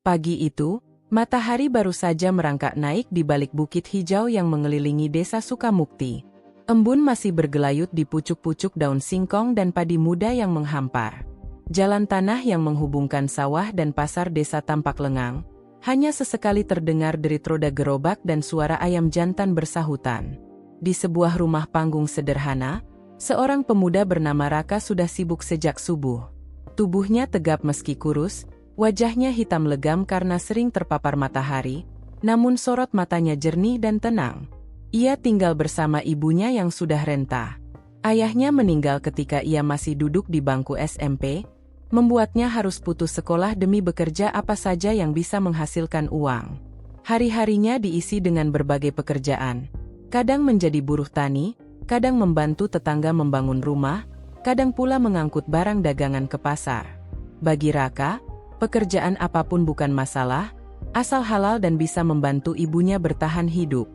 Pagi itu, matahari baru saja merangkak naik di balik bukit hijau yang mengelilingi desa Sukamukti. Embun masih bergelayut di pucuk-pucuk daun singkong dan padi muda yang menghampar. Jalan tanah yang menghubungkan sawah dan pasar desa tampak lengang. Hanya sesekali terdengar derit roda gerobak dan suara ayam jantan bersahutan. Di sebuah rumah panggung sederhana, seorang pemuda bernama Raka sudah sibuk sejak subuh. Tubuhnya tegap meski kurus, wajahnya hitam legam karena sering terpapar matahari, namun sorot matanya jernih dan tenang. Ia tinggal bersama ibunya yang sudah renta. Ayahnya meninggal ketika ia masih duduk di bangku SMP, membuatnya harus putus sekolah demi bekerja apa saja yang bisa menghasilkan uang. Hari-harinya diisi dengan berbagai pekerjaan. Kadang menjadi buruh tani, kadang membantu tetangga membangun rumah, kadang pula mengangkut barang dagangan ke pasar. Bagi Raka, pekerjaan apapun bukan masalah, asal halal dan bisa membantu ibunya bertahan hidup.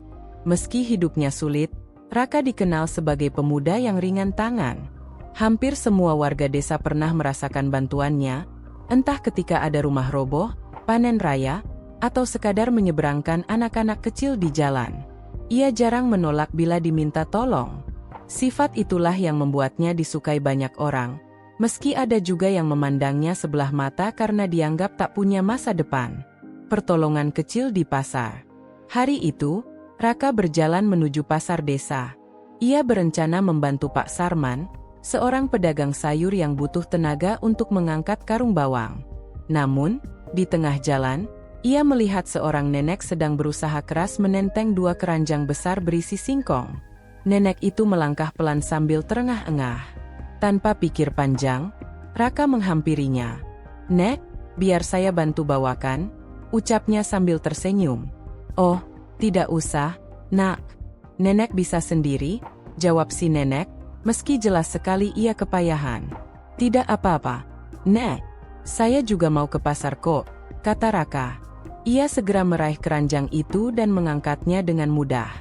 Meski hidupnya sulit, Raka dikenal sebagai pemuda yang ringan tangan. Hampir semua warga desa pernah merasakan bantuannya, entah ketika ada rumah roboh, panen raya, atau sekadar menyeberangkan anak-anak kecil di jalan. Ia jarang menolak bila diminta tolong. Sifat itulah yang membuatnya disukai banyak orang, meski ada juga yang memandangnya sebelah mata karena dianggap tak punya masa depan. Pertolongan kecil di pasar. Hari itu, Raka berjalan menuju pasar desa. Ia berencana membantu Pak Sarman, seorang pedagang sayur yang butuh tenaga untuk mengangkat karung bawang. Namun, di tengah jalan, ia melihat seorang nenek sedang berusaha keras menenteng 2 keranjang besar berisi singkong. Nenek itu melangkah pelan sambil terengah-engah. Tanpa pikir panjang, Raka menghampirinya. "Nek, biar saya bantu bawakan," ucapnya sambil tersenyum. "Oh, tidak usah, nak. Nenek bisa sendiri," jawab si nenek, meski jelas sekali ia kepayahan. "Tidak apa-apa, Nek. Saya juga mau ke pasar kok," kata Raka. Ia segera meraih keranjang itu dan mengangkatnya dengan mudah.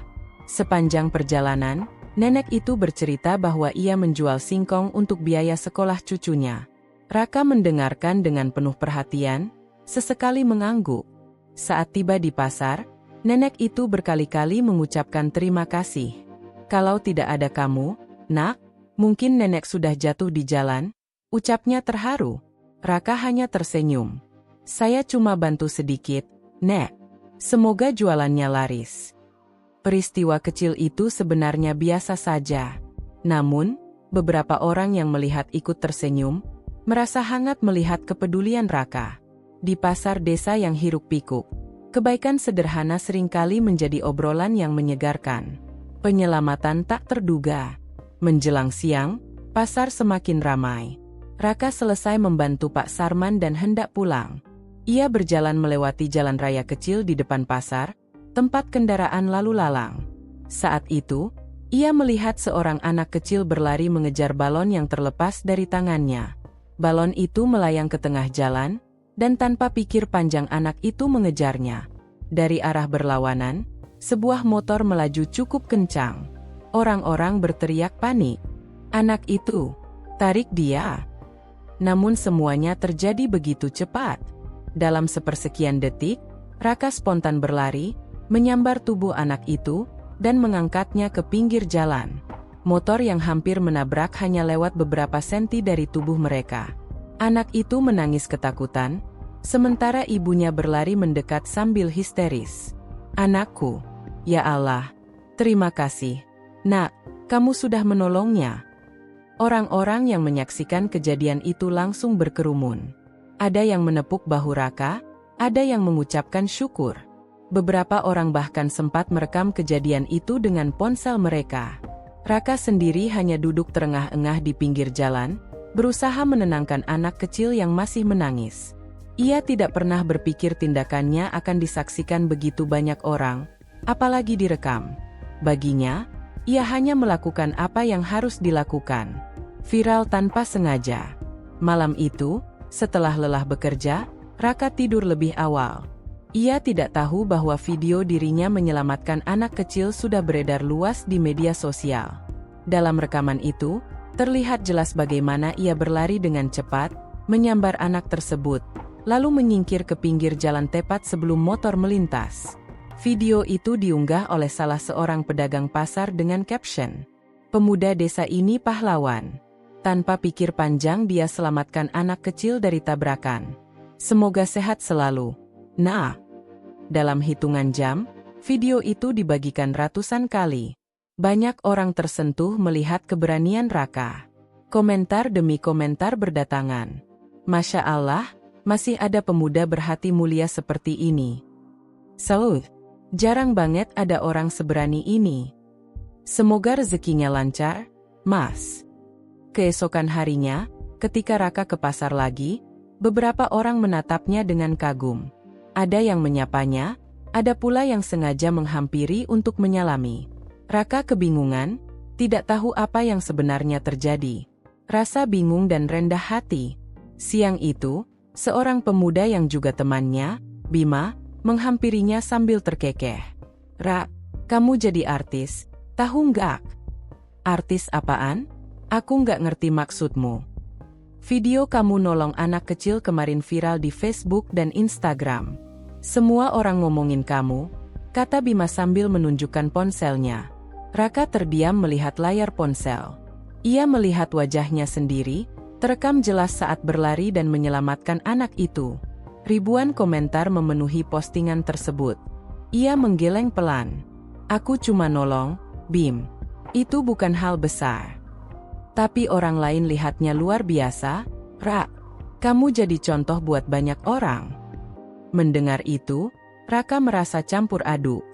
Sepanjang perjalanan, nenek itu bercerita bahwa ia menjual singkong untuk biaya sekolah cucunya. Raka mendengarkan dengan penuh perhatian, sesekali mengangguk. Saat tiba di pasar, nenek itu berkali-kali mengucapkan terima kasih. "Kalau tidak ada kamu, nak, mungkin nenek sudah jatuh di jalan," ucapnya terharu. Raka hanya tersenyum. "Saya cuma bantu sedikit, Nek. Semoga jualannya laris." Peristiwa kecil itu sebenarnya biasa saja. Namun, beberapa orang yang melihat ikut tersenyum, merasa hangat melihat kepedulian Raka. Di pasar desa yang hiruk-pikuk, kebaikan sederhana seringkali menjadi obrolan yang menyegarkan. Penyelamatan tak terduga. Menjelang siang, pasar semakin ramai. Raka selesai membantu Pak Sarman dan hendak pulang. Ia berjalan melewati jalan raya kecil di depan pasar, tempat kendaraan lalu lalang. Saat itu, ia melihat seorang anak kecil berlari mengejar balon yang terlepas dari tangannya. Balon itu melayang ke tengah jalan, dan tanpa pikir panjang anak itu mengejarnya. Dari arah berlawanan, sebuah motor melaju cukup kencang. Orang-orang berteriak panik. "Anak itu, tarik dia!" Namun semuanya terjadi begitu cepat. Dalam sepersekian detik, Raka spontan berlari, menyambar tubuh anak itu, dan mengangkatnya ke pinggir jalan. Motor yang hampir menabrak hanya lewat beberapa senti dari tubuh mereka. Anak itu menangis ketakutan, sementara ibunya berlari mendekat sambil histeris. "Anakku, ya Allah, terima kasih. Nak, kamu sudah menolongnya." Orang-orang yang menyaksikan kejadian itu langsung berkerumun. Ada yang menepuk bahu Raka, ada yang mengucapkan syukur. Beberapa orang bahkan sempat merekam kejadian itu dengan ponsel mereka. Raka sendiri hanya duduk terengah-engah di pinggir jalan, berusaha menenangkan anak kecil yang masih menangis. Ia tidak pernah berpikir tindakannya akan disaksikan begitu banyak orang, apalagi direkam. Baginya, ia hanya melakukan apa yang harus dilakukan. Viral tanpa sengaja. Malam itu, setelah lelah bekerja, Raka tidur lebih awal. Ia tidak tahu bahwa video dirinya menyelamatkan anak kecil sudah beredar luas di media sosial. Dalam rekaman itu, terlihat jelas bagaimana ia berlari dengan cepat, menyambar anak tersebut. lalu menyingkir ke pinggir jalan tepat sebelum motor melintas. Video itu diunggah oleh salah seorang pedagang pasar dengan caption, "Pemuda desa ini pahlawan. Tanpa pikir panjang dia selamatkan anak kecil dari tabrakan. Semoga sehat selalu." Nah, dalam hitungan jam, video itu dibagikan ratusan kali. Banyak orang tersentuh melihat keberanian Raka. Komentar demi komentar berdatangan. Masya Allah, masih ada pemuda berhati mulia seperti ini. Salut, jarang banget ada orang seberani ini. Semoga rezekinya lancar, Mas. Keesokan harinya, ketika Raka ke pasar lagi, beberapa orang menatapnya dengan kagum. Ada yang menyapanya, ada pula yang sengaja menghampiri untuk menyalami. Raka kebingungan, tidak tahu apa yang sebenarnya terjadi. Rasa bingung dan rendah hati. Siang itu, seorang pemuda yang juga temannya, Bima, menghampirinya sambil terkekeh. "Ra, kamu jadi artis, tahu nggak?" "Artis apaan? Aku nggak ngerti maksudmu." "Video kamu nolong anak kecil kemarin viral di Facebook dan Instagram. Semua orang ngomongin kamu," kata Bima sambil menunjukkan ponselnya. Raka terdiam melihat layar ponsel. Ia melihat wajahnya sendiri, terekam jelas saat berlari dan menyelamatkan anak itu. Ribuan komentar memenuhi postingan tersebut. Ia menggeleng pelan. "Aku cuma nolong, Bim. Itu bukan hal besar." Tapi orang lain lihatnya luar biasa. "Ra, kamu jadi contoh buat banyak orang." Mendengar itu, Raka merasa campur aduk.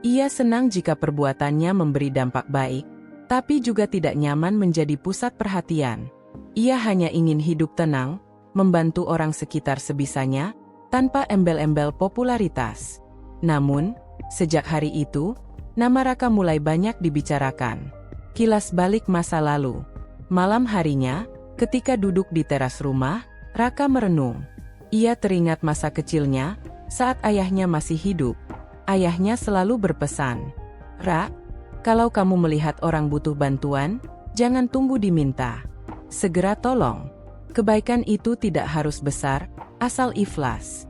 Ia senang jika perbuatannya memberi dampak baik, tapi juga tidak nyaman menjadi pusat perhatian. Ia hanya ingin hidup tenang, membantu orang sekitar sebisanya, tanpa embel-embel popularitas. Namun, sejak hari itu, nama Raka mulai banyak dibicarakan. Kilas balik masa lalu. Malam harinya, ketika duduk di teras rumah, Raka merenung. Ia teringat masa kecilnya, saat ayahnya masih hidup. Ayahnya selalu berpesan, "Ra, kalau kamu melihat orang butuh bantuan, jangan tunggu diminta. Segera tolong. Kebaikan itu tidak harus besar, asal ikhlas."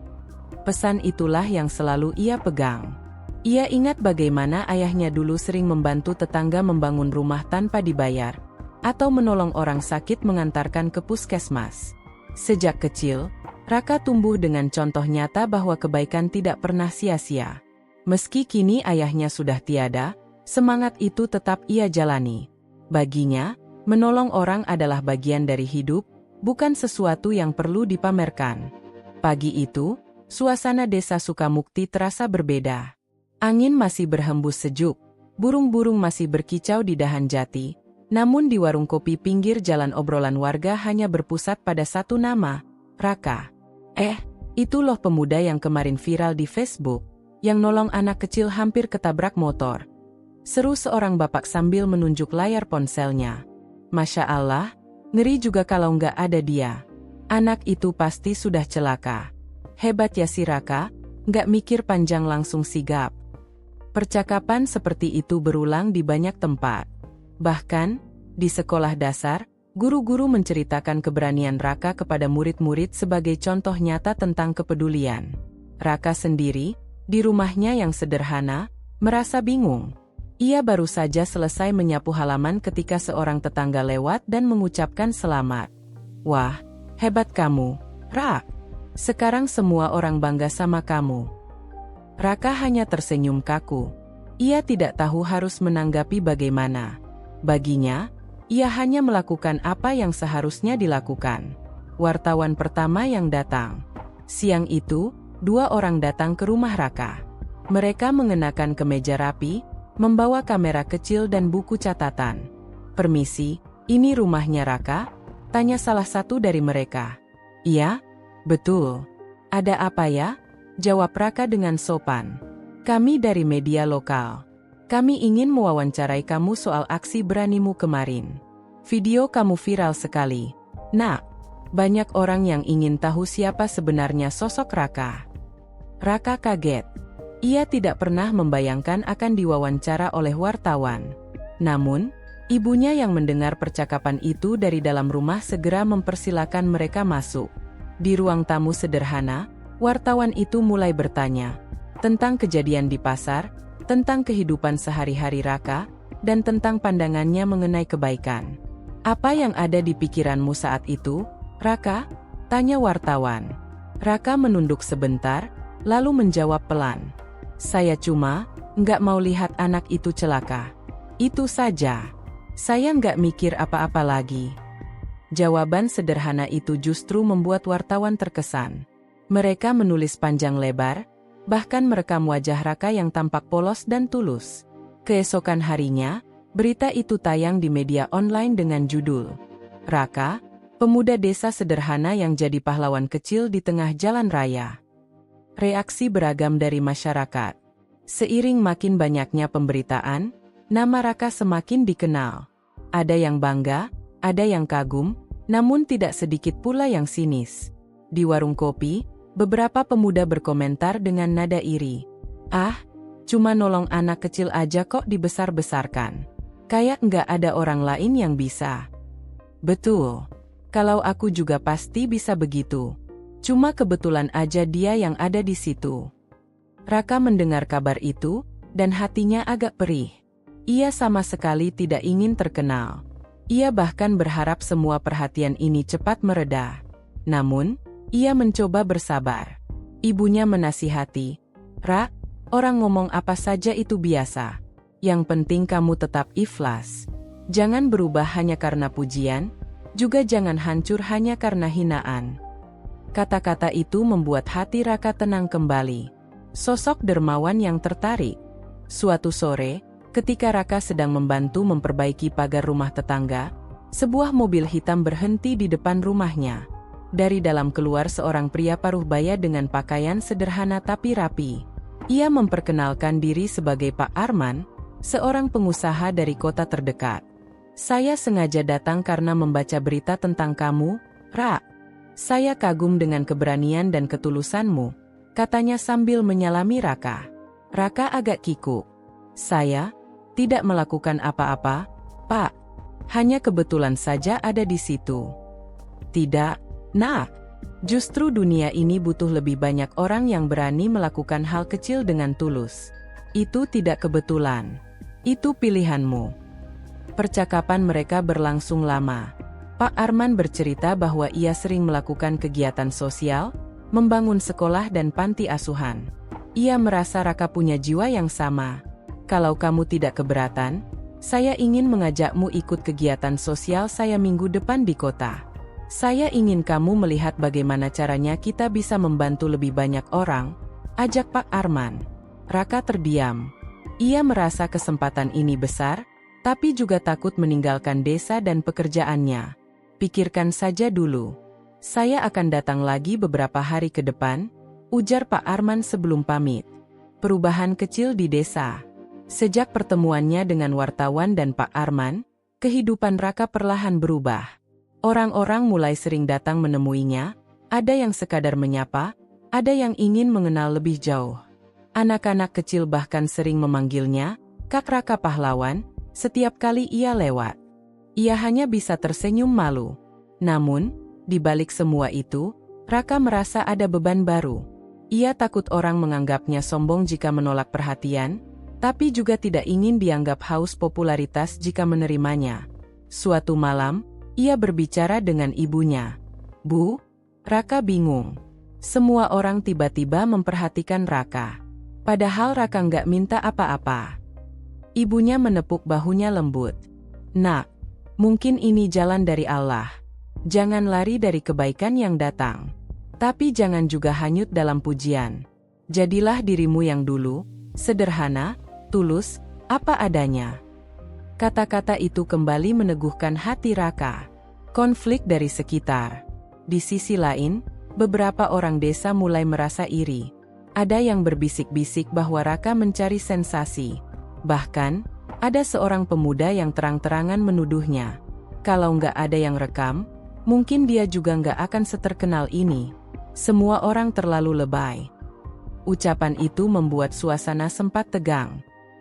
Pesan itulah yang selalu ia pegang. Ia ingat bagaimana ayahnya dulu sering membantu tetangga membangun rumah tanpa dibayar, atau menolong orang sakit mengantarkan ke puskesmas. Sejak kecil, Raka tumbuh dengan contoh nyata bahwa kebaikan tidak pernah sia-sia. Meski kini ayahnya sudah tiada, semangat itu tetap ia jalani. Baginya, menolong orang adalah bagian dari hidup, bukan sesuatu yang perlu dipamerkan. Pagi itu, suasana desa Sukamukti terasa berbeda. Angin masih berhembus sejuk, burung-burung masih berkicau di dahan jati, namun di warung kopi pinggir jalan obrolan warga hanya berpusat pada satu nama, Raka. Itu loh pemuda yang kemarin viral di Facebook, yang nolong anak kecil hampir ketabrak motor. Seru seorang bapak sambil menunjuk layar ponselnya. Masya Allah, ngeri juga kalau nggak ada dia. Anak itu pasti sudah celaka. Hebat ya si Raka, nggak mikir panjang langsung sigap. Percakapan seperti itu berulang di banyak tempat. Bahkan, di sekolah dasar, guru-guru menceritakan keberanian Raka kepada murid-murid sebagai contoh nyata tentang kepedulian. Raka sendiri, di rumahnya yang sederhana, merasa bingung. Ia baru saja selesai menyapu halaman ketika seorang tetangga lewat dan mengucapkan selamat. "Wah, hebat kamu, Rak. Sekarang semua orang bangga sama kamu." Raka hanya tersenyum kaku. Ia tidak tahu harus menanggapi bagaimana. Baginya, ia hanya melakukan apa yang seharusnya dilakukan. Wartawan pertama yang datang. Siang itu, 2 orang datang ke rumah Raka. Mereka mengenakan kemeja rapi, membawa kamera kecil dan buku catatan. "Permisi, ini rumahnya Raka?" tanya salah satu dari mereka. "Iya, betul. Ada apa ya?" jawab Raka dengan sopan. "Kami dari media lokal. Kami ingin mewawancarai kamu soal aksi beranimu kemarin. Video kamu viral sekali. Nak, banyak orang yang ingin tahu siapa sebenarnya sosok Raka." Raka kaget. Ia tidak pernah membayangkan akan diwawancara oleh wartawan. Namun, ibunya yang mendengar percakapan itu dari dalam rumah segera mempersilakan mereka masuk. Di ruang tamu sederhana, wartawan itu mulai bertanya tentang kejadian di pasar, tentang kehidupan sehari-hari Raka, dan tentang pandangannya mengenai kebaikan. "Apa yang ada di pikiranmu saat itu, Raka?" tanya wartawan. Raka menunduk sebentar, lalu menjawab pelan. "Saya cuma nggak mau lihat anak itu celaka. Itu saja. Saya nggak mikir apa-apa lagi." Jawaban sederhana itu justru membuat wartawan terkesan. Mereka menulis panjang lebar, bahkan merekam wajah Raka yang tampak polos dan tulus. Keesokan harinya, berita itu tayang di media online dengan judul, "Raka, pemuda desa sederhana yang jadi pahlawan kecil di tengah jalan raya." Reaksi beragam dari masyarakat. Seiring makin banyaknya pemberitaan, nama Raka semakin dikenal. Ada yang bangga, ada yang kagum, namun tidak sedikit pula yang sinis. Di warung kopi, beberapa pemuda berkomentar dengan nada iri. "Ah, cuma nolong anak kecil aja kok dibesar-besarkan. Kayak nggak ada orang lain yang bisa." "Betul. Kalau aku juga pasti bisa begitu. Cuma kebetulan aja dia yang ada di situ." Raka mendengar kabar itu, dan hatinya agak perih. Ia sama sekali tidak ingin terkenal. Ia bahkan berharap semua perhatian ini cepat mereda. Namun, ia mencoba bersabar. Ibunya menasihati, "Ra, orang ngomong apa saja itu biasa. Yang penting kamu tetap ikhlas. Jangan berubah hanya karena pujian, juga jangan hancur hanya karena hinaan." Kata-kata itu membuat hati Raka tenang kembali. Sosok dermawan yang tertarik. Suatu sore, ketika Raka sedang membantu memperbaiki pagar rumah tetangga, sebuah mobil hitam berhenti di depan rumahnya. Dari dalam keluar seorang pria paruh baya dengan pakaian sederhana tapi rapi. Ia memperkenalkan diri sebagai Pak Arman, seorang pengusaha dari kota terdekat. "Saya sengaja datang karena membaca berita tentang kamu, Ra. Saya kagum dengan keberanian dan ketulusanmu," katanya sambil menyalami Raka. Raka agak kikuk. "Saya tidak melakukan apa-apa, Pak. Hanya kebetulan saja ada di situ." "Tidak, Nak. Justru dunia ini butuh lebih banyak orang yang berani melakukan hal kecil dengan tulus. Itu tidak kebetulan. Itu pilihanmu." Percakapan mereka berlangsung lama. Pak Arman bercerita bahwa ia sering melakukan kegiatan sosial, membangun sekolah dan panti asuhan. Ia merasa Raka punya jiwa yang sama. "Kalau kamu tidak keberatan, saya ingin mengajakmu ikut kegiatan sosial saya minggu depan di kota. Saya ingin kamu melihat bagaimana caranya kita bisa membantu lebih banyak orang," ajak Pak Arman. Raka terdiam. Ia merasa kesempatan ini besar, tapi juga takut meninggalkan desa dan pekerjaannya. "Pikirkan saja dulu. Saya akan datang lagi beberapa hari ke depan," ujar Pak Arman sebelum pamit. Perubahan kecil di desa. Sejak pertemuannya dengan wartawan dan Pak Arman, kehidupan Raka perlahan berubah. Orang-orang mulai sering datang menemuinya, ada yang sekadar menyapa, ada yang ingin mengenal lebih jauh. Anak-anak kecil bahkan sering memanggilnya, "Kak Raka Pahlawan," setiap kali ia lewat. Ia hanya bisa tersenyum malu. Namun, di balik semua itu, Raka merasa ada beban baru. Ia takut orang menganggapnya sombong jika menolak perhatian, tapi juga tidak ingin dianggap haus popularitas jika menerimanya. Suatu malam, ia berbicara dengan ibunya. "Bu," Raka bingung. Semua orang tiba-tiba memperhatikan Raka. Padahal Raka nggak minta apa-apa. Ibunya menepuk bahunya lembut. "Nak, mungkin ini jalan dari Allah. Jangan lari dari kebaikan yang datang. Tapi jangan juga hanyut dalam pujian. Jadilah dirimu yang dulu, sederhana, tulus, apa adanya." Kata-kata itu kembali meneguhkan hati Raka. Konflik dari sekitar. Di sisi lain, beberapa orang desa mulai merasa iri. Ada yang berbisik-bisik bahwa Raka mencari sensasi. Bahkan, ada seorang pemuda yang terang-terangan menuduhnya. Kalau nggak ada yang rekam, mungkin dia juga nggak akan seterkenal ini. Semua orang terlalu lebay. Ucapan itu membuat suasana sempat tegang.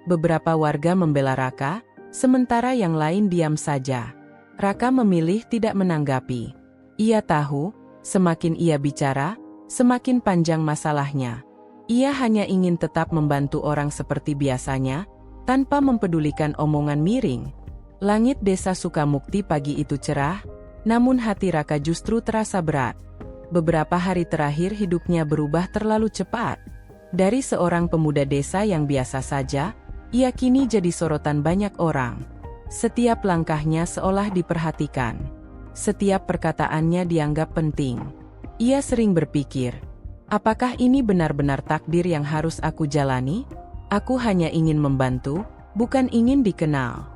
Beberapa warga membela Raka, sementara yang lain diam saja. Raka memilih tidak menanggapi. Ia tahu, Semakin ia bicara, semakin panjang masalahnya. Ia hanya ingin tetap membantu orang seperti biasanya, tanpa mempedulikan omongan miring. Langit desa Sukamukti pagi itu cerah, namun hati Raka justru terasa berat. Beberapa hari terakhir hidupnya berubah terlalu cepat. Dari seorang pemuda desa yang biasa saja, ia kini jadi sorotan banyak orang. Setiap langkahnya seolah diperhatikan. Setiap perkataannya dianggap penting. Ia sering berpikir, apakah ini benar-benar takdir yang harus aku jalani? Aku hanya ingin membantu, bukan ingin dikenal.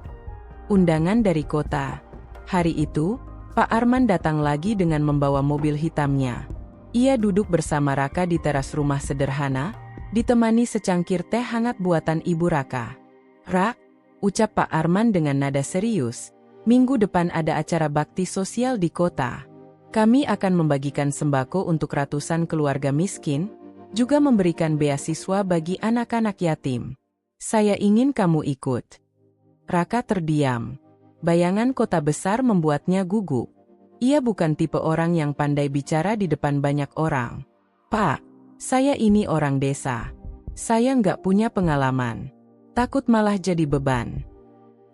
Undangan dari kota. Hari itu, Pak Arman datang lagi dengan membawa mobil hitamnya. Ia duduk bersama Raka di teras rumah sederhana, ditemani secangkir teh hangat buatan Ibu Raka. "Rak," ucap Pak Arman dengan nada serius, "minggu depan ada acara bakti sosial di kota. Kami akan membagikan sembako untuk ratusan keluarga miskin, juga memberikan beasiswa bagi anak-anak yatim. Saya ingin kamu ikut." Raka terdiam. Bayangan kota besar membuatnya gugup. Ia bukan tipe orang yang pandai bicara di depan banyak orang. "Pak, saya ini orang desa. Saya nggak punya pengalaman. Takut malah jadi beban."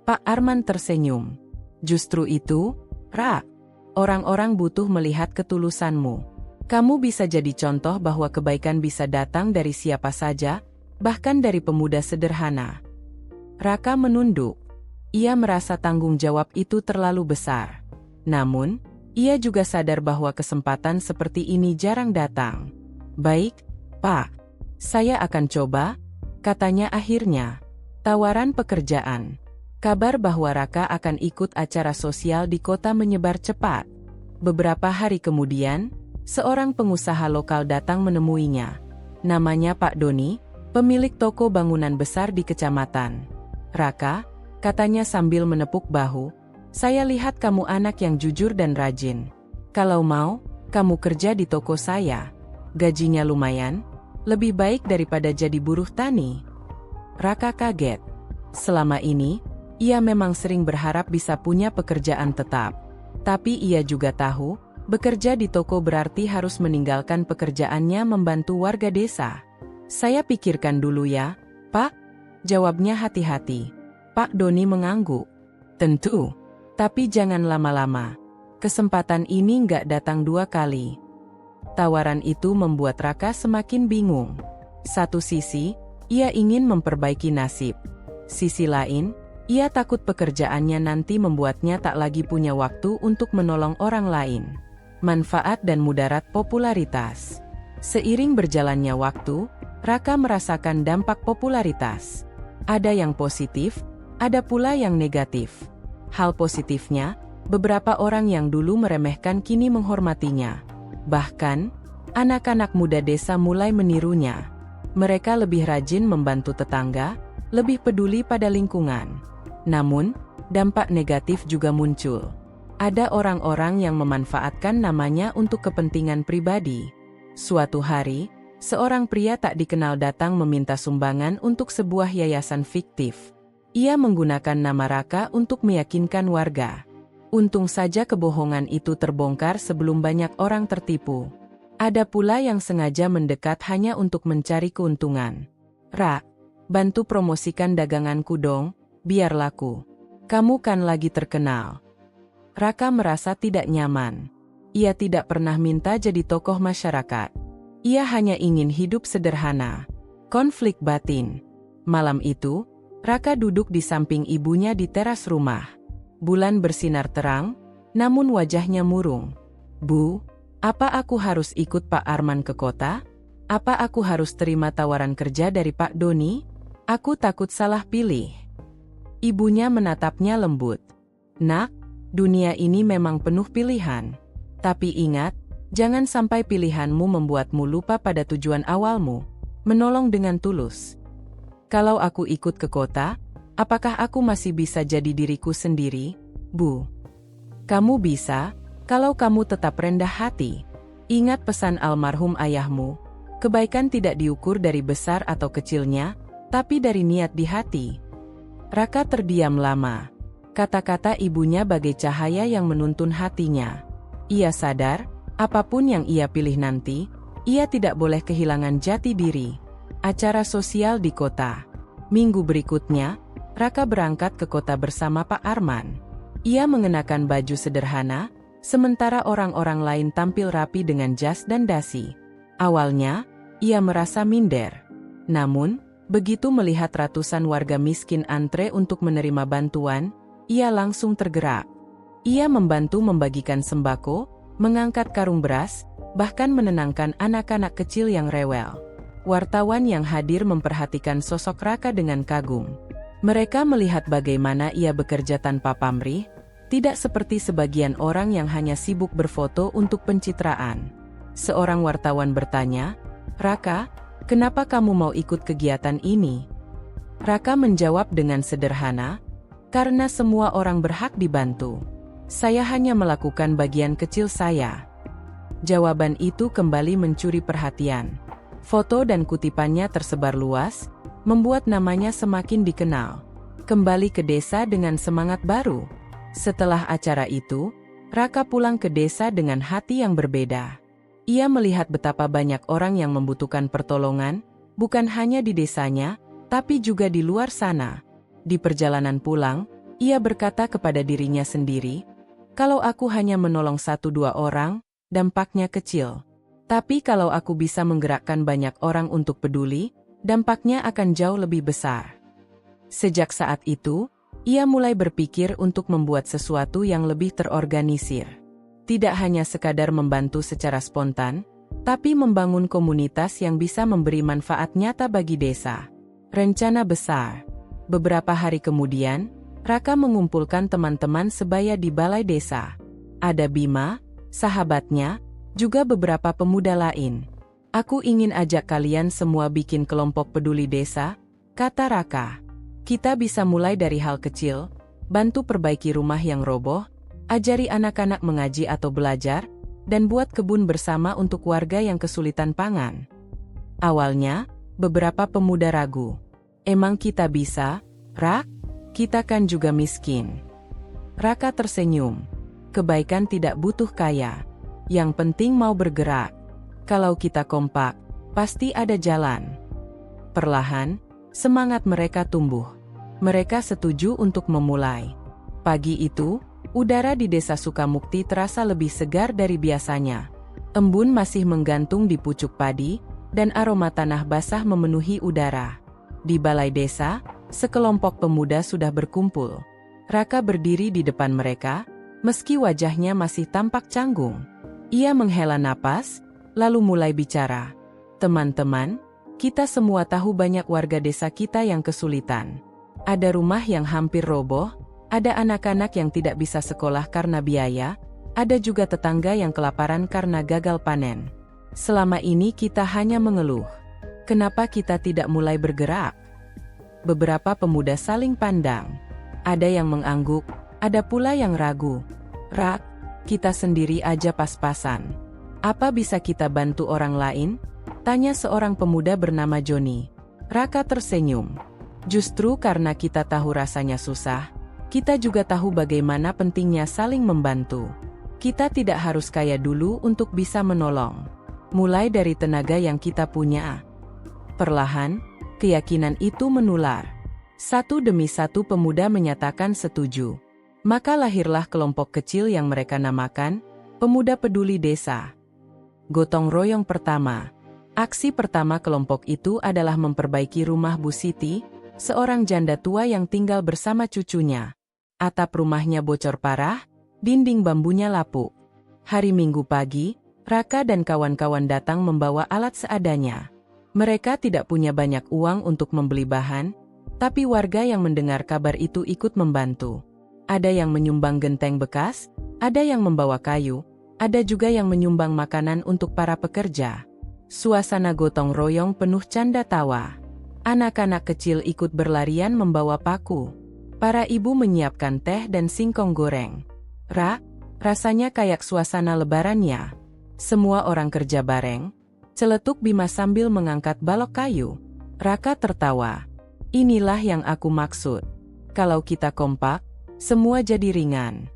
Pak Arman tersenyum. "Justru itu, Rak. Orang-orang butuh melihat ketulusanmu. Kamu bisa jadi contoh bahwa kebaikan bisa datang dari siapa saja, bahkan dari pemuda sederhana." Raka menunduk. Ia merasa tanggung jawab itu terlalu besar. Namun, ia juga sadar bahwa kesempatan seperti ini jarang datang. "Baik, Pak. Saya akan coba," katanya akhirnya. Tawaran pekerjaan. Kabar bahwa Raka akan ikut acara sosial di kota menyebar cepat. Beberapa hari kemudian, seorang pengusaha lokal datang menemuinya. Namanya Pak Doni, pemilik toko bangunan besar di kecamatan. "Raka," katanya sambil menepuk bahu, "saya lihat kamu anak yang jujur dan rajin. Kalau mau, kamu kerja di toko saya. Gajinya lumayan, lebih baik daripada jadi buruh tani." Raka kaget. Selama ini, ia memang sering berharap bisa punya pekerjaan tetap. Tapi ia juga tahu, bekerja di toko berarti harus meninggalkan pekerjaannya membantu warga desa. "Saya pikirkan dulu ya, Pak," jawabnya hati-hati. Pak Doni mengangguk. "Tentu, tapi jangan lama-lama. Kesempatan ini nggak datang 2 kali." Tawaran itu membuat Raka semakin bingung. Satu sisi, ia ingin memperbaiki nasib. Sisi lain, ia takut pekerjaannya nanti membuatnya tak lagi punya waktu untuk menolong orang lain. Manfaat dan mudarat popularitas. Seiring berjalannya waktu, Raka merasakan dampak popularitas. Ada yang positif, ada pula yang negatif. Hal positifnya, beberapa orang yang dulu meremehkan kini menghormatinya. Bahkan, anak-anak muda desa mulai menirunya. Mereka lebih rajin membantu tetangga, lebih peduli pada lingkungan. Namun, dampak negatif juga muncul. Ada orang-orang yang memanfaatkan namanya untuk kepentingan pribadi. Suatu hari, seorang pria tak dikenal datang meminta sumbangan untuk sebuah yayasan fiktif. Ia menggunakan nama Raka untuk meyakinkan warga. Untung saja kebohongan itu terbongkar sebelum banyak orang tertipu. Ada pula yang sengaja mendekat hanya untuk mencari keuntungan. "Rak, bantu promosikan daganganku dong, biar laku. Kamu kan lagi terkenal." Raka merasa tidak nyaman. Ia tidak pernah minta jadi tokoh masyarakat. Ia hanya ingin hidup sederhana. Konflik batin. Malam itu, Raka duduk di samping ibunya di teras rumah. Bulan bersinar terang, namun wajahnya murung. "Bu, apa aku harus ikut Pak Arman ke kota? Apa aku harus terima tawaran kerja dari Pak Doni? Aku takut salah pilih." Ibunya menatapnya lembut. "Nak, dunia ini memang penuh pilihan. Tapi ingat, jangan sampai pilihanmu membuatmu lupa pada tujuan awalmu, menolong dengan tulus. Kalau aku ikut ke kota, apakah aku masih bisa jadi diriku sendiri, Bu?" "Kamu bisa, kalau kamu tetap rendah hati. Ingat pesan almarhum ayahmu, kebaikan tidak diukur dari besar atau kecilnya, tapi dari niat di hati." Raka terdiam lama. Kata-kata ibunya bagai cahaya yang menuntun hatinya. Ia sadar, Apapun yang ia pilih nanti, ia tidak boleh kehilangan jati diri. Acara sosial di kota. Minggu berikutnya, Raka berangkat ke kota bersama Pak Arman. Ia mengenakan baju sederhana, sementara orang-orang lain tampil rapi dengan jas dan dasi. Awalnya, ia merasa minder. Namun, begitu melihat ratusan warga miskin antre untuk menerima bantuan, ia langsung tergerak. Ia membantu membagikan sembako, mengangkat karung beras, bahkan menenangkan anak-anak kecil yang rewel. Wartawan yang hadir memperhatikan sosok Raka dengan kagum. Mereka melihat bagaimana ia bekerja tanpa pamrih, tidak seperti sebagian orang yang hanya sibuk berfoto untuk pencitraan. Seorang wartawan bertanya, "Raka, kenapa kamu mau ikut kegiatan ini?" Raka menjawab dengan sederhana, "Karena semua orang berhak dibantu. Saya hanya melakukan bagian kecil saya." Jawaban itu kembali mencuri perhatian. Foto dan kutipannya tersebar luas, membuat namanya semakin dikenal. Kembali ke desa dengan semangat baru. Setelah acara itu, Raka pulang ke desa dengan hati yang berbeda. Ia melihat betapa banyak orang yang membutuhkan pertolongan, bukan hanya di desanya, tapi juga di luar sana. Di perjalanan pulang, ia berkata kepada dirinya sendiri, "Kalau aku hanya menolong 1-2 orang, dampaknya kecil. Tapi kalau aku bisa menggerakkan banyak orang untuk peduli, dampaknya akan jauh lebih besar." Sejak saat itu, ia mulai berpikir untuk membuat sesuatu yang lebih terorganisir. Tidak hanya sekadar membantu secara spontan, tapi membangun komunitas yang bisa memberi manfaat nyata bagi desa. Rencana besar. Beberapa hari kemudian, Raka mengumpulkan teman-teman sebaya di balai desa. Ada Bima, sahabatnya, juga beberapa pemuda lain. "Aku ingin ajak kalian semua bikin kelompok peduli desa," kata Raka. "Kita bisa mulai dari hal kecil, bantu perbaiki rumah yang roboh, ajari anak-anak mengaji atau belajar, dan buat kebun bersama untuk warga yang kesulitan pangan." Awalnya, beberapa pemuda ragu. "Emang kita bisa, Rak? Kita kan juga miskin." Raka tersenyum. "Kebaikan tidak butuh kaya. Yang penting mau bergerak. Kalau kita kompak, pasti ada jalan." Perlahan, semangat mereka tumbuh. Mereka setuju untuk memulai. Pagi itu, udara di desa Sukamukti terasa lebih segar dari biasanya. Embun masih menggantung di pucuk padi, dan aroma tanah basah memenuhi udara. Di balai desa, sekelompok pemuda sudah berkumpul. Raka berdiri di depan mereka, meski wajahnya masih tampak canggung. Ia menghela napas, lalu mulai bicara. "Teman-teman, kita semua tahu banyak warga desa kita yang kesulitan. Ada rumah yang hampir roboh, ada anak-anak yang tidak bisa sekolah karena biaya, ada juga tetangga yang kelaparan karena gagal panen. Selama ini kita hanya mengeluh. Kenapa kita tidak mulai bergerak?" Beberapa pemuda saling pandang. Ada yang mengangguk, ada pula yang ragu. "Rak, kita sendiri aja pas-pasan. Apa bisa kita bantu orang lain?" tanya seorang pemuda bernama Joni. Raka tersenyum. "Justru karena kita tahu rasanya susah, kita juga tahu bagaimana pentingnya saling membantu. Kita tidak harus kaya dulu untuk bisa menolong. Mulai dari tenaga yang kita punya." Perlahan, keyakinan itu menular. Satu demi satu pemuda menyatakan setuju. Maka lahirlah kelompok kecil yang mereka namakan Pemuda Peduli Desa. Gotong royong pertama. Aksi pertama kelompok itu adalah memperbaiki rumah Bu Siti, seorang janda tua yang tinggal bersama cucunya. Atap rumahnya bocor parah, dinding bambunya lapuk. Hari Minggu pagi, Raka dan kawan-kawan datang membawa alat seadanya. Mereka tidak punya banyak uang untuk membeli bahan, tapi warga yang mendengar kabar itu ikut membantu. Ada yang menyumbang genteng bekas, ada yang membawa kayu, ada juga yang menyumbang makanan untuk para pekerja. Suasana gotong royong penuh canda tawa. Anak-anak kecil ikut berlarian membawa paku. Para ibu menyiapkan teh dan singkong goreng. Rasanya kayak suasana lebarannya. Semua orang kerja bareng. Celetuk Bima sambil mengangkat balok kayu. Raka tertawa. "Inilah yang aku maksud. Kalau kita kompak, semua jadi ringan."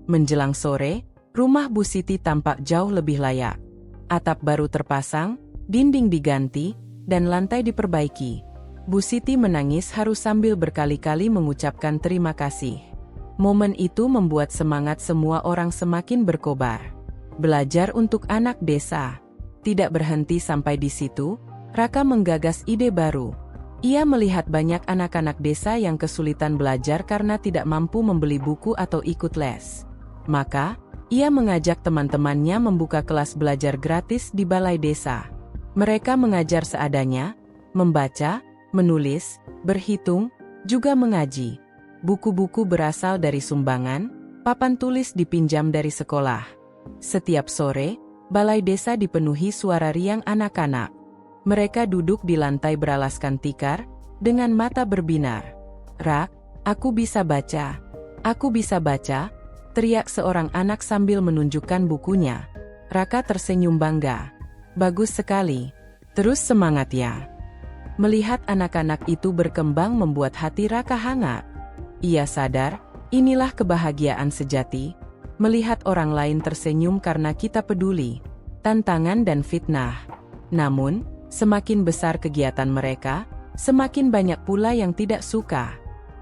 Menjelang sore, Rumah Bu Siti tampak jauh lebih layak. Atap baru terpasang, dinding diganti, dan lantai diperbaiki. Bu Siti menangis haru sambil berkali-kali mengucapkan terima kasih. Momen itu membuat semangat semua orang semakin berkobar. Belajar untuk anak desa. Tidak berhenti sampai di situ, Raka menggagas ide baru. Ia melihat banyak anak-anak desa yang kesulitan belajar karena tidak mampu membeli buku atau ikut les. Maka, ia mengajak teman-temannya membuka kelas belajar gratis di balai desa. Mereka mengajar seadanya, membaca, menulis, berhitung, juga mengaji. Buku-buku berasal dari sumbangan, papan tulis dipinjam dari sekolah. Setiap sore, balai desa dipenuhi suara riang anak-anak. Mereka duduk di lantai beralaskan tikar, dengan mata berbinar. "Rak, aku bisa baca. Aku bisa baca," teriak seorang anak sambil menunjukkan bukunya. Raka tersenyum bangga. "Bagus sekali. Terus semangat ya." Melihat anak-anak itu berkembang membuat hati Raka hangat. Ia sadar, inilah kebahagiaan sejati, melihat orang lain tersenyum karena kita peduli. Tantangan dan fitnah. Namun, semakin besar kegiatan mereka, semakin banyak pula yang tidak suka.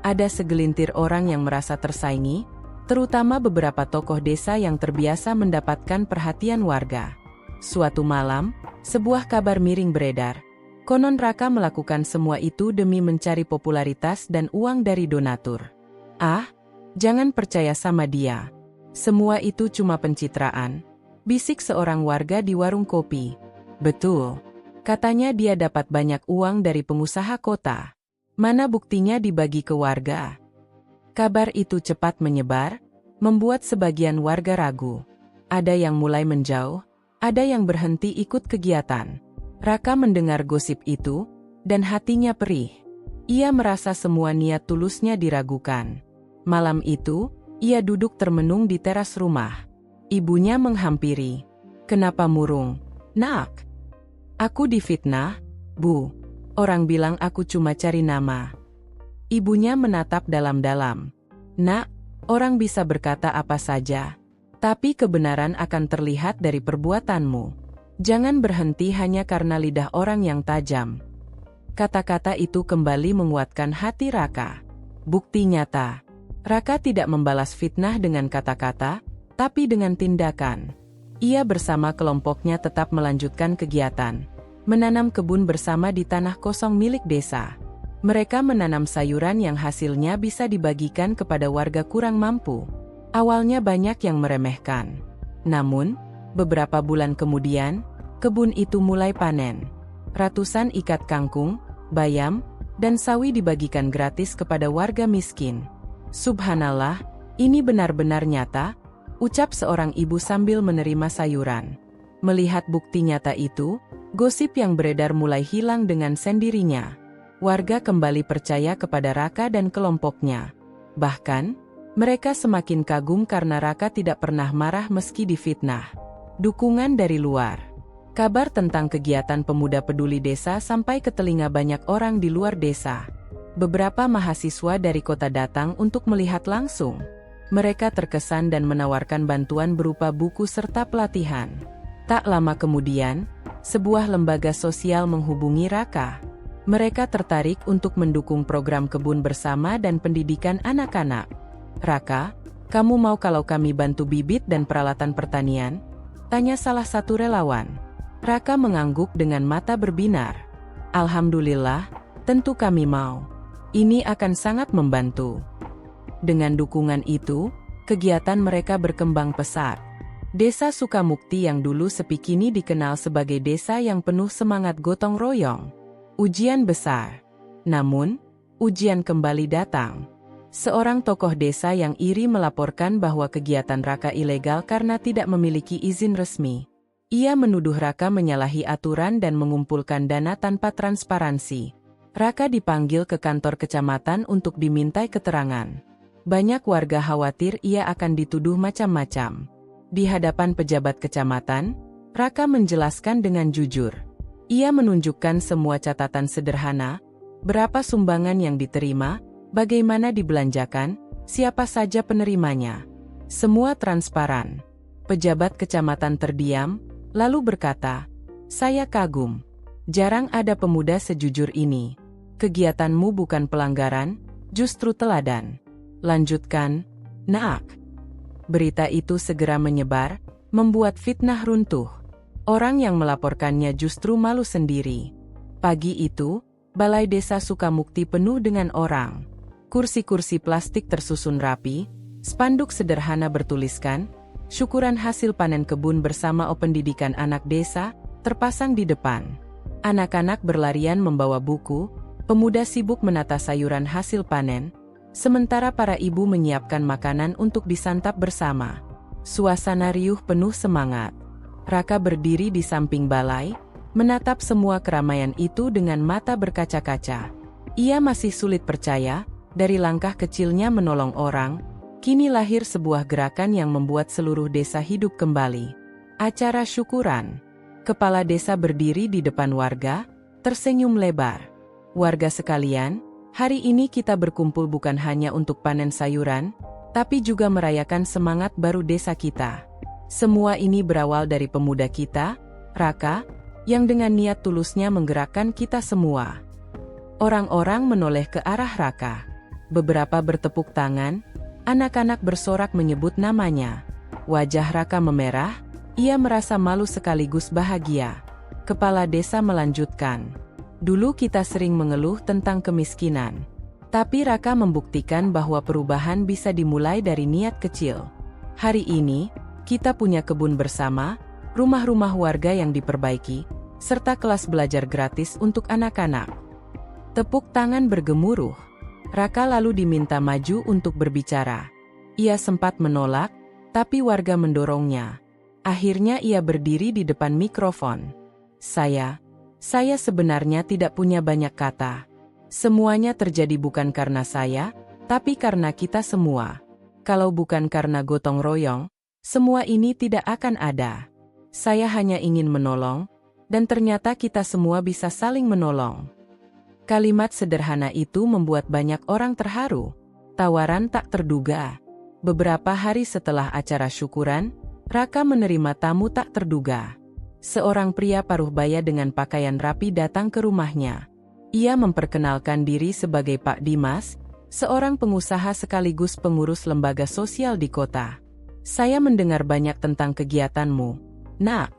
Ada segelintir orang yang merasa tersaingi, terutama beberapa tokoh desa yang terbiasa mendapatkan perhatian warga. Suatu malam, sebuah kabar miring beredar. Konon Raka melakukan semua itu demi mencari popularitas dan uang dari donatur. "Ah, jangan percaya sama dia. Semua itu cuma pencitraan," bisik seorang warga di warung kopi. "Betul. Katanya dia dapat banyak uang dari pengusaha kota. Mana buktinya dibagi ke warga?" Kabar itu cepat menyebar, membuat sebagian warga ragu. Ada yang mulai menjauh, ada yang berhenti ikut kegiatan. Raka mendengar gosip itu, dan hatinya perih. Ia merasa semua niat tulusnya diragukan. Malam itu, ia duduk termenung di teras rumah. Ibunya menghampiri. "Kenapa murung, Nak?" "Aku difitnah, Bu. Orang bilang aku cuma cari nama." Ibunya menatap dalam-dalam. "Nak, orang bisa berkata apa saja. Tapi kebenaran akan terlihat dari perbuatanmu. Jangan berhenti hanya karena lidah orang yang tajam." Kata-kata itu kembali menguatkan hati Raka. Bukti nyata. Raka tidak membalas fitnah dengan kata-kata, tapi dengan tindakan. Ia bersama kelompoknya tetap melanjutkan kegiatan. Menanam kebun bersama di tanah kosong milik desa. Mereka menanam sayuran yang hasilnya bisa dibagikan kepada warga kurang mampu. Awalnya banyak yang meremehkan. Namun, beberapa bulan kemudian, kebun itu mulai panen. Ratusan ikat kangkung, bayam, dan sawi dibagikan gratis kepada warga miskin. "Subhanallah, ini benar-benar nyata," ucap seorang ibu sambil menerima sayuran. Melihat bukti nyata itu, gosip yang beredar mulai hilang dengan sendirinya. Warga kembali percaya kepada Raka dan kelompoknya. Bahkan, mereka semakin kagum karena Raka tidak pernah marah meski difitnah. Dukungan dari luar. Kabar tentang kegiatan pemuda peduli desa sampai ke telinga banyak orang di luar desa. Beberapa mahasiswa dari kota datang untuk melihat langsung. Mereka terkesan dan menawarkan bantuan berupa buku serta pelatihan. Tak lama kemudian, sebuah lembaga sosial menghubungi Raka. Mereka tertarik untuk mendukung program kebun bersama dan pendidikan anak-anak. "Raka, kamu mau kalau kami bantu bibit dan peralatan pertanian?" tanya salah satu relawan. Raka mengangguk dengan mata berbinar. "Alhamdulillah, tentu kami mau. Ini akan sangat membantu." Dengan dukungan itu, kegiatan mereka berkembang pesat. Desa Sukamukti yang dulu sepi kini dikenal sebagai desa yang penuh semangat gotong royong. Ujian besar. Namun, ujian kembali datang. Seorang tokoh desa yang iri melaporkan bahwa kegiatan Raka ilegal karena tidak memiliki izin resmi. Ia menuduh Raka menyalahi aturan dan mengumpulkan dana tanpa transparansi. Raka dipanggil ke kantor kecamatan untuk dimintai keterangan. Banyak warga khawatir ia akan dituduh macam-macam. Di hadapan pejabat kecamatan, Raka menjelaskan dengan jujur. Ia menunjukkan semua catatan sederhana, berapa sumbangan yang diterima, bagaimana dibelanjakan, siapa saja penerimanya. Semua transparan. Pejabat kecamatan terdiam, lalu berkata, "Saya kagum. Jarang ada pemuda sejujur ini. Kegiatanmu bukan pelanggaran, justru teladan." Lanjutkan, Nak. Berita itu segera menyebar, membuat fitnah runtuh. Orang yang melaporkannya justru malu sendiri. Pagi itu, Balai Desa Sukamukti penuh dengan orang. Kursi-kursi plastik tersusun rapi, spanduk sederhana bertuliskan, "Syukuran hasil panen kebun bersama Pendidikan Anak Desa," terpasang di depan. Anak-anak berlarian membawa buku, pemuda sibuk menata sayuran hasil panen, sementara para ibu menyiapkan makanan untuk disantap bersama. Suasana riuh penuh semangat. Raka berdiri di samping balai, menatap semua keramaian itu dengan mata berkaca-kaca. Ia masih sulit percaya, dari langkah kecilnya menolong orang, kini lahir sebuah gerakan yang membuat seluruh desa hidup kembali. Acara syukuran. Kepala desa berdiri di depan warga, tersenyum lebar. "Warga sekalian, hari ini kita berkumpul bukan hanya untuk panen sayuran, tapi juga merayakan semangat baru desa kita. Semua ini berawal dari pemuda kita, Raka, yang dengan niat tulusnya menggerakkan kita semua." Orang-orang menoleh ke arah Raka. Beberapa bertepuk tangan, anak-anak bersorak menyebut namanya. Wajah Raka memerah, ia merasa malu sekaligus bahagia. Kepala desa melanjutkan, "Dulu kita sering mengeluh tentang kemiskinan. Tapi Raka membuktikan bahwa perubahan bisa dimulai dari niat kecil. Hari ini, kita punya kebun bersama, rumah-rumah warga yang diperbaiki, serta kelas belajar gratis untuk anak-anak." Tepuk tangan bergemuruh. Raka lalu diminta maju untuk berbicara. Ia sempat menolak, tapi warga mendorongnya. Akhirnya ia berdiri di depan mikrofon. Saya sebenarnya tidak punya banyak kata. Semuanya terjadi bukan karena saya, tapi karena kita semua. Kalau bukan karena gotong royong, semua ini tidak akan ada. Saya hanya ingin menolong, dan ternyata kita semua bisa saling menolong." Kalimat sederhana itu membuat banyak orang terharu. Tawaran tak terduga. Beberapa hari setelah acara syukuran, Raka menerima tamu tak terduga. Seorang pria paruh baya dengan pakaian rapi datang ke rumahnya. Ia memperkenalkan diri sebagai Pak Dimas, seorang pengusaha sekaligus pengurus lembaga sosial di kota. "Saya mendengar banyak tentang kegiatanmu, Nak.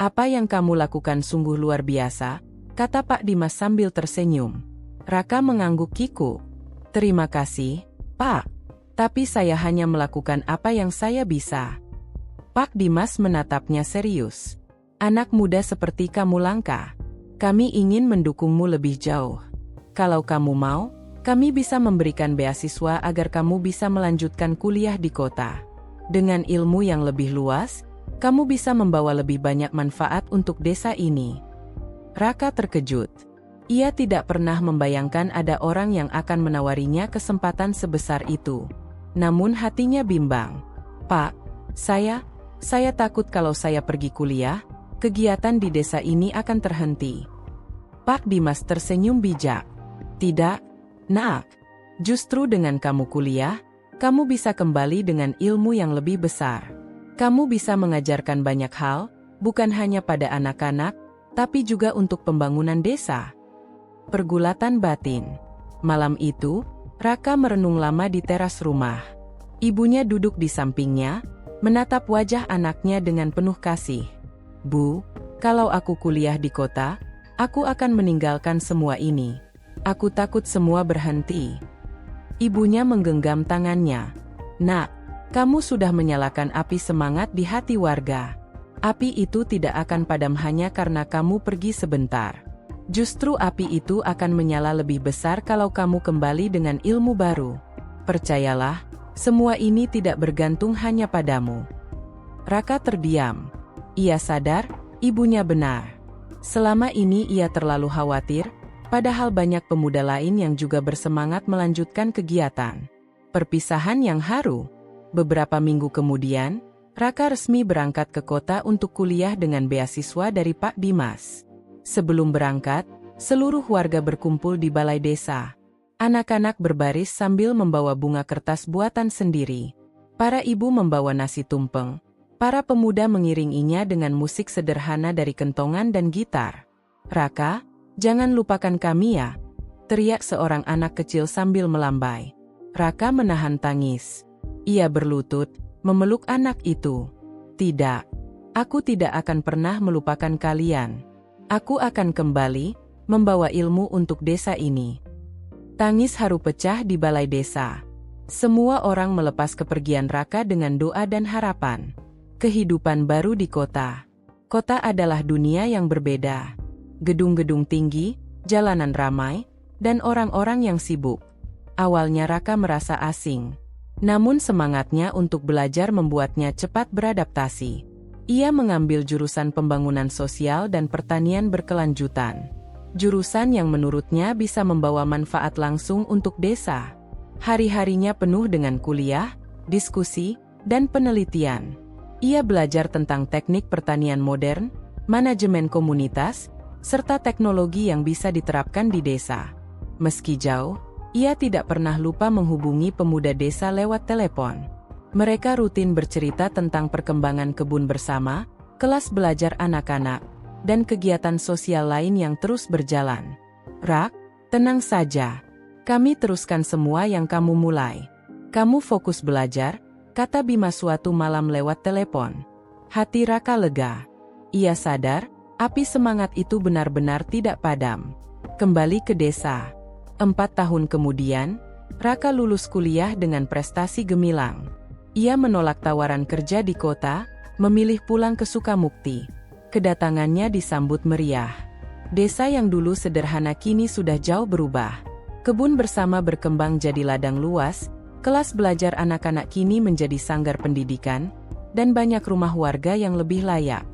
Apa yang kamu lakukan sungguh luar biasa," kata Pak Dimas sambil tersenyum. Raka mengangguk kikuk. "Terima kasih, Pak. Tapi saya hanya melakukan apa yang saya bisa." Pak Dimas menatapnya serius. "Anak muda seperti kamu langka. Kami ingin mendukungmu lebih jauh. Kalau kamu mau, kami bisa memberikan beasiswa agar kamu bisa melanjutkan kuliah di kota. Dengan ilmu yang lebih luas, kamu bisa membawa lebih banyak manfaat untuk desa ini." Raka terkejut. Ia tidak pernah membayangkan ada orang yang akan menawarinya kesempatan sebesar itu. Namun hatinya bimbang. "Pak, saya takut kalau saya pergi kuliah, kegiatan di desa ini akan terhenti." Pak Dimas tersenyum bijak. "Tidak, Nak. Justru dengan kamu kuliah, kamu bisa kembali dengan ilmu yang lebih besar. Kamu bisa mengajarkan banyak hal, bukan hanya pada anak-anak, tapi juga untuk pembangunan desa." Pergulatan batin. Malam itu, Raka merenung lama di teras rumah. Ibunya duduk di sampingnya, menatap wajah anaknya dengan penuh kasih. "Bu, kalau aku kuliah di kota, aku akan meninggalkan semua ini. Aku takut semua berhenti." Ibunya menggenggam tangannya. "Nak, kamu sudah menyalakan api semangat di hati warga. Api itu tidak akan padam hanya karena kamu pergi sebentar. Justru api itu akan menyala lebih besar kalau kamu kembali dengan ilmu baru. Percayalah, semua ini tidak bergantung hanya padamu." Raka terdiam. Ia sadar, ibunya benar. Selama ini ia terlalu khawatir, padahal banyak pemuda lain yang juga bersemangat melanjutkan kegiatan. Perpisahan yang haru. Beberapa minggu kemudian, Raka resmi berangkat ke kota untuk kuliah dengan beasiswa dari Pak Dimas. Sebelum berangkat, seluruh warga berkumpul di balai desa. Anak-anak berbaris sambil membawa bunga kertas buatan sendiri. Para ibu membawa nasi tumpeng. Para pemuda mengiringinya dengan musik sederhana dari kentongan dan gitar. "Raka, jangan lupakan kami ya," teriak seorang anak kecil sambil melambai. Raka menahan tangis. Ia berlutut, memeluk anak itu. "Tidak, aku tidak akan pernah melupakan kalian. Aku akan kembali, membawa ilmu untuk desa ini." Tangis haru pecah di balai desa. Semua orang melepas kepergian Raka dengan doa dan harapan. Kehidupan baru di kota. Kota adalah dunia yang berbeda. Gedung-gedung tinggi, jalanan ramai, dan orang-orang yang sibuk. Awalnya Raka merasa asing. Namun semangatnya untuk belajar membuatnya cepat beradaptasi. Ia mengambil jurusan pembangunan sosial dan pertanian berkelanjutan. Jurusan yang menurutnya bisa membawa manfaat langsung untuk desa. Hari-harinya penuh dengan kuliah, diskusi, dan penelitian. Ia belajar tentang teknik pertanian modern, manajemen komunitas, serta teknologi yang bisa diterapkan di desa. Meski jauh, ia tidak pernah lupa menghubungi pemuda desa lewat telepon. Mereka rutin bercerita tentang perkembangan kebun bersama, kelas belajar anak-anak, dan kegiatan sosial lain yang terus berjalan. "Rak, tenang saja. Kami teruskan semua yang kamu mulai. Kamu fokus belajar," kata Bima suatu malam lewat telepon. Hati Raka lega. Ia sadar, api semangat itu benar-benar tidak padam. Kembali ke desa. 4 tahun kemudian, Raka lulus kuliah dengan prestasi gemilang. Ia menolak tawaran kerja di kota, memilih pulang ke Sukamukti. Kedatangannya disambut meriah. Desa yang dulu sederhana kini sudah jauh berubah. Kebun bersama berkembang jadi ladang luas, kelas belajar anak-anak kini menjadi sanggar pendidikan, dan banyak rumah warga yang lebih layak.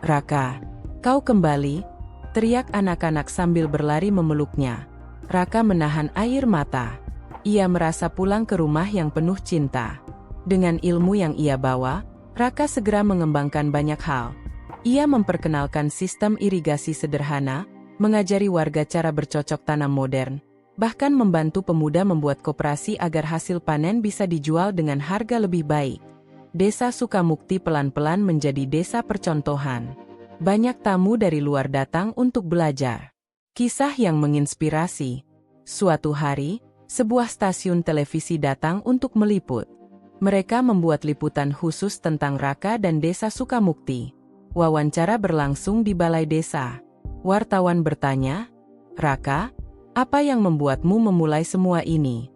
"Raka, kau kembali," teriak anak-anak sambil berlari memeluknya. Raka menahan air mata. Ia merasa pulang ke rumah yang penuh cinta. Dengan ilmu yang ia bawa, Raka segera mengembangkan banyak hal. Ia memperkenalkan sistem irigasi sederhana, mengajari warga cara bercocok tanam modern, bahkan membantu pemuda membuat koperasi agar hasil panen bisa dijual dengan harga lebih baik. Desa Sukamukti pelan-pelan menjadi desa percontohan. Banyak tamu dari luar datang untuk belajar. Kisah yang menginspirasi. Suatu hari, sebuah stasiun televisi datang untuk meliput. Mereka membuat liputan khusus tentang Raka dan desa Sukamukti. Wawancara berlangsung di balai desa. Wartawan bertanya, "Raka, apa yang membuatmu memulai semua ini?"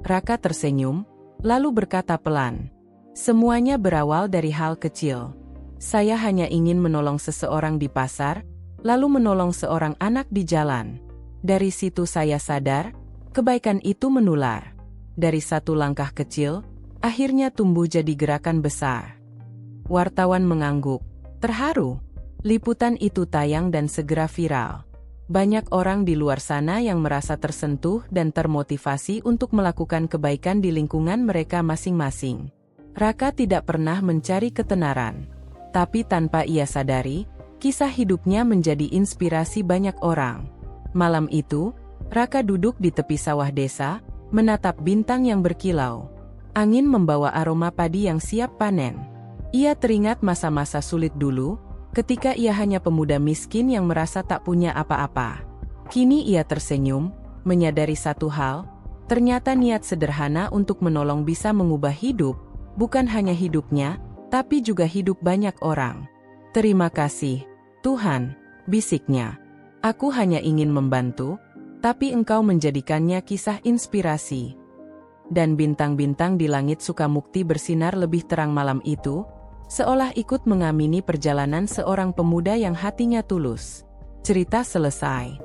Raka tersenyum, lalu berkata pelan, "Semuanya berawal dari hal kecil. Saya hanya ingin menolong seseorang di pasar, lalu menolong seorang anak di jalan. Dari situ saya sadar, kebaikan itu menular. Dari satu langkah kecil, akhirnya tumbuh jadi gerakan besar." Wartawan mengangguk, terharu. Liputan itu tayang dan segera viral. Banyak orang di luar sana yang merasa tersentuh dan termotivasi untuk melakukan kebaikan di lingkungan mereka masing-masing. Raka tidak pernah mencari ketenaran. Tapi tanpa ia sadari, kisah hidupnya menjadi inspirasi banyak orang. Malam itu, Raka duduk di tepi sawah desa, menatap bintang yang berkilau. Angin membawa aroma padi yang siap panen. Ia teringat masa-masa sulit dulu, ketika ia hanya pemuda miskin yang merasa tak punya apa-apa. Kini ia tersenyum, menyadari satu hal, ternyata niat sederhana untuk menolong bisa mengubah hidup, bukan hanya hidupnya, tapi juga hidup banyak orang. "Terima kasih, Tuhan," bisiknya. "Aku hanya ingin membantu, tapi Engkau menjadikannya kisah inspirasi." Dan bintang-bintang di langit Sukamukti bersinar lebih terang malam itu, seolah ikut mengamini perjalanan seorang pemuda yang hatinya tulus. Cerita selesai.